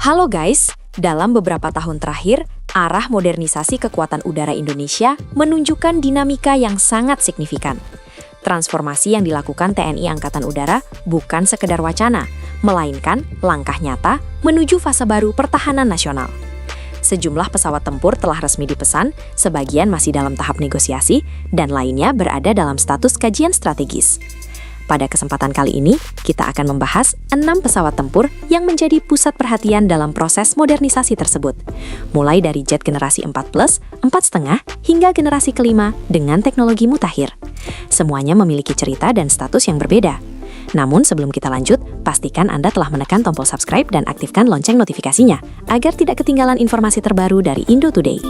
Halo guys, dalam beberapa tahun terakhir, arah modernisasi kekuatan udara Indonesia menunjukkan dinamika yang sangat signifikan. Transformasi yang dilakukan TNI Angkatan Udara bukan sekedar wacana, melainkan langkah nyata menuju fase baru pertahanan nasional. Sejumlah pesawat tempur telah resmi dipesan, sebagian masih dalam tahap negosiasi, dan lainnya berada dalam status kajian strategis. Pada kesempatan kali ini, kita akan membahas 6 pesawat tempur yang menjadi pusat perhatian dalam proses modernisasi tersebut. Mulai dari jet generasi 4+, 4,5, hingga generasi kelima dengan teknologi mutakhir. Semuanya memiliki cerita dan status yang berbeda. Namun sebelum kita lanjut, pastikan Anda telah menekan tombol subscribe dan aktifkan lonceng notifikasinya, agar tidak ketinggalan informasi terbaru dari Indo Today.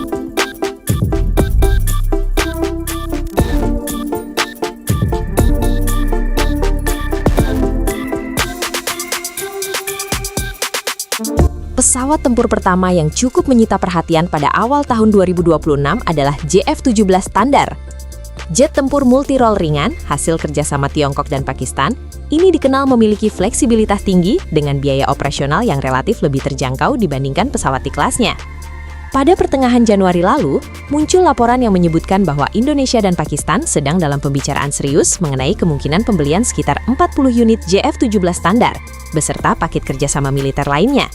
Pesawat tempur pertama yang cukup menyita perhatian pada awal tahun 2026 adalah JF-17 Standar. Jet tempur multi-role ringan, hasil kerjasama Tiongkok dan Pakistan, ini dikenal memiliki fleksibilitas tinggi dengan biaya operasional yang relatif lebih terjangkau dibandingkan pesawat di kelasnya. Pada pertengahan Januari lalu, muncul laporan yang menyebutkan bahwa Indonesia dan Pakistan sedang dalam pembicaraan serius mengenai kemungkinan pembelian sekitar 40 unit JF-17 Standar, beserta paket kerjasama militer lainnya.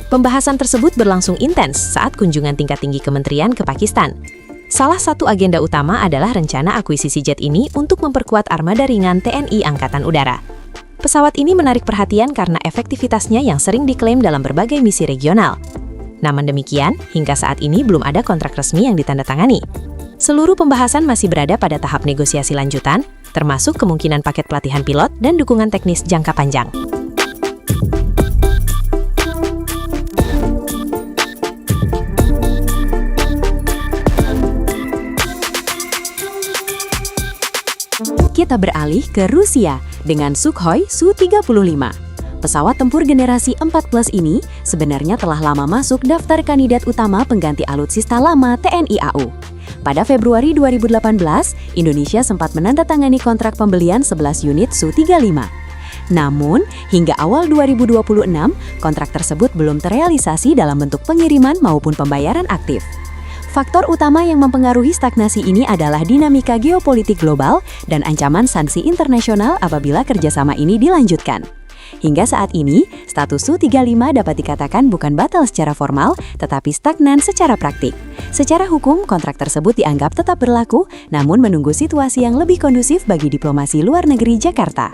Pembahasan tersebut berlangsung intens saat kunjungan tingkat tinggi kementerian ke Pakistan. Salah satu agenda utama adalah rencana akuisisi jet ini untuk memperkuat armada ringan TNI Angkatan Udara. Pesawat ini menarik perhatian karena efektivitasnya yang sering diklaim dalam berbagai misi regional. Namun demikian, hingga saat ini belum ada kontrak resmi yang ditandatangani. Seluruh pembahasan masih berada pada tahap negosiasi lanjutan, termasuk kemungkinan paket pelatihan pilot dan dukungan teknis jangka panjang. Kita beralih ke Rusia dengan Sukhoi Su-35. Pesawat tempur generasi 4+ ini sebenarnya telah lama masuk daftar kandidat utama pengganti alutsista lama TNI AU. Pada Februari 2018, Indonesia sempat menandatangani kontrak pembelian 11 unit Su-35. Namun, hingga awal 2026, kontrak tersebut belum terrealisasi dalam bentuk pengiriman maupun pembayaran aktif. Faktor utama yang mempengaruhi stagnasi ini adalah dinamika geopolitik global dan ancaman sanksi internasional apabila kerjasama ini dilanjutkan. Hingga saat ini, status Su-35 dapat dikatakan bukan batal secara formal, tetapi stagnan secara praktik. Secara hukum, kontrak tersebut dianggap tetap berlaku, namun menunggu situasi yang lebih kondusif bagi diplomasi luar negeri Jakarta.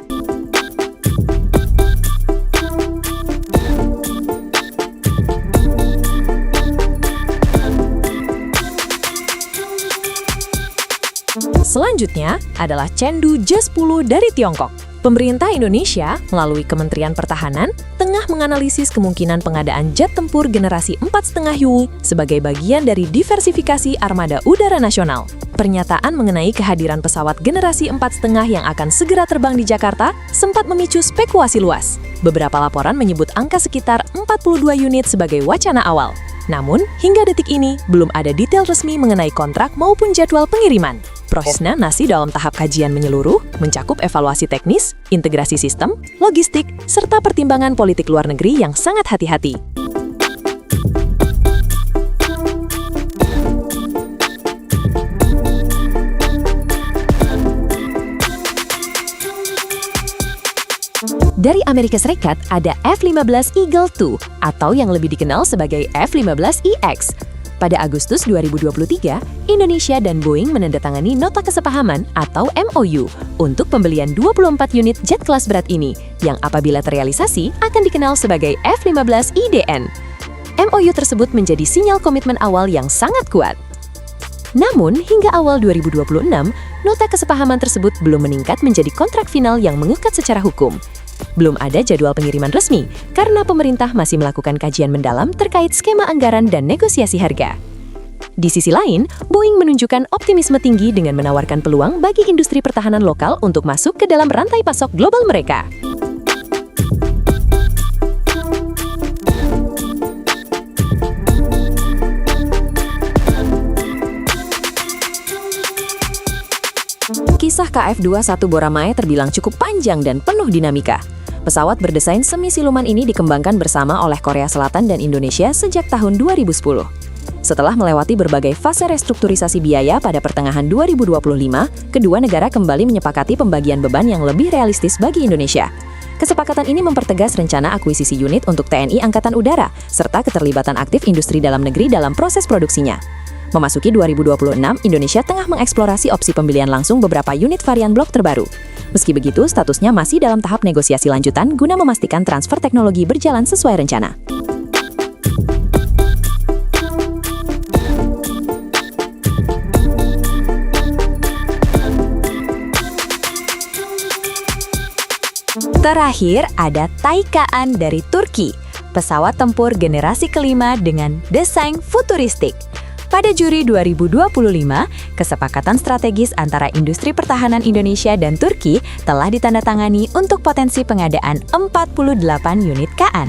Selanjutnya adalah Chengdu J-10 dari Tiongkok. Pemerintah Indonesia melalui Kementerian Pertahanan tengah menganalisis kemungkinan pengadaan jet tempur generasi 4,5 Yu sebagai bagian dari diversifikasi armada udara nasional. Pernyataan mengenai kehadiran pesawat generasi 4,5 yang akan segera terbang di Jakarta sempat memicu spekulasi luas. Beberapa laporan menyebut angka sekitar 42 unit sebagai wacana awal. Namun, hingga detik ini belum ada detail resmi mengenai kontrak maupun jadwal pengiriman. Prosesnya masih dalam tahap kajian menyeluruh, mencakup evaluasi teknis, integrasi sistem, logistik, serta pertimbangan politik luar negeri yang sangat hati-hati. Dari Amerika Serikat ada F-15 Eagle II atau yang lebih dikenal sebagai F-15EX. Pada Agustus 2023, Indonesia dan Boeing menandatangani nota kesepahaman atau MOU untuk pembelian 24 unit jet kelas berat ini yang apabila terrealisasi akan dikenal sebagai F-15IDN. MOU tersebut menjadi sinyal komitmen awal yang sangat kuat. Namun, hingga awal 2026, nota kesepahaman tersebut belum meningkat menjadi kontrak final yang mengikat secara hukum. Belum ada jadwal pengiriman resmi karena pemerintah masih melakukan kajian mendalam terkait skema anggaran dan negosiasi harga. Di sisi lain, Boeing menunjukkan optimisme tinggi dengan menawarkan peluang bagi industri pertahanan lokal untuk masuk ke dalam rantai pasok global mereka. Kisah KF-21 Boramae terbilang cukup panjang dan penuh dinamika. Pesawat berdesain semi-siluman ini dikembangkan bersama oleh Korea Selatan dan Indonesia sejak tahun 2010. Setelah melewati berbagai fase restrukturisasi biaya pada pertengahan 2025, kedua negara kembali menyepakati pembagian beban yang lebih realistis bagi Indonesia. Kesepakatan ini mempertegas rencana akuisisi unit untuk TNI Angkatan Udara, serta keterlibatan aktif industri dalam negeri dalam proses produksinya. Memasuki 2026, Indonesia tengah mengeksplorasi opsi pembelian langsung beberapa unit varian blok terbaru. Meski begitu, statusnya masih dalam tahap negosiasi lanjutan guna memastikan transfer teknologi berjalan sesuai rencana. Terakhir, ada Taycan dari Turki, pesawat tempur generasi kelima dengan desain futuristik. Pada Juli 2025, kesepakatan strategis antara industri pertahanan Indonesia dan Turki telah ditandatangani untuk potensi pengadaan 48 unit KAN.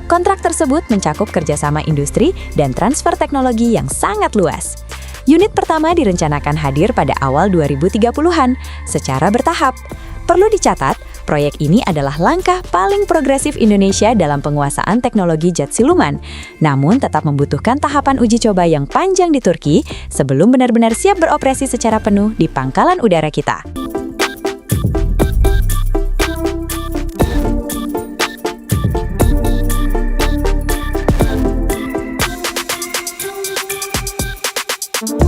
Kontrak tersebut mencakup kerjasama industri dan transfer teknologi yang sangat luas. Unit pertama direncanakan hadir pada awal 2030-an, secara bertahap. Perlu dicatat, proyek ini adalah langkah paling progresif Indonesia dalam penguasaan teknologi jet siluman, namun tetap membutuhkan tahapan uji coba yang panjang di Turki sebelum benar-benar siap beroperasi secara penuh di pangkalan udara kita.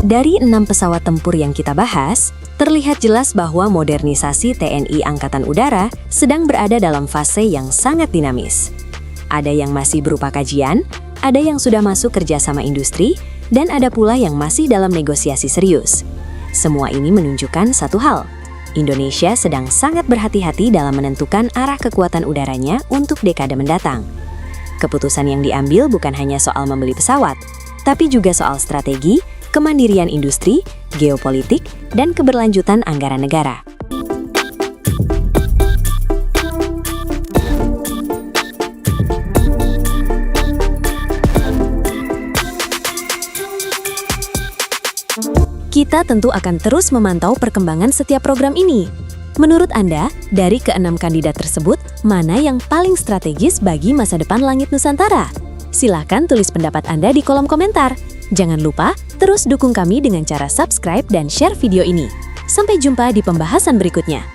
Dari 6 pesawat tempur yang kita bahas, terlihat jelas bahwa modernisasi TNI Angkatan Udara sedang berada dalam fase yang sangat dinamis. Ada yang masih berupa kajian, ada yang sudah masuk kerjasama industri, dan ada pula yang masih dalam negosiasi serius. Semua ini menunjukkan satu hal, Indonesia sedang sangat berhati-hati dalam menentukan arah kekuatan udaranya untuk dekade mendatang. Keputusan yang diambil bukan hanya soal membeli pesawat, tapi juga soal strategi, kemandirian industri, geopolitik, dan keberlanjutan anggaran negara. Kita tentu akan terus memantau perkembangan setiap program ini. Menurut Anda, dari ke-6 kandidat tersebut, mana yang paling strategis bagi masa depan langit Nusantara? Silahkan tulis pendapat Anda di kolom komentar. Jangan lupa, terus dukung kami dengan cara subscribe dan share video ini. Sampai jumpa di pembahasan berikutnya.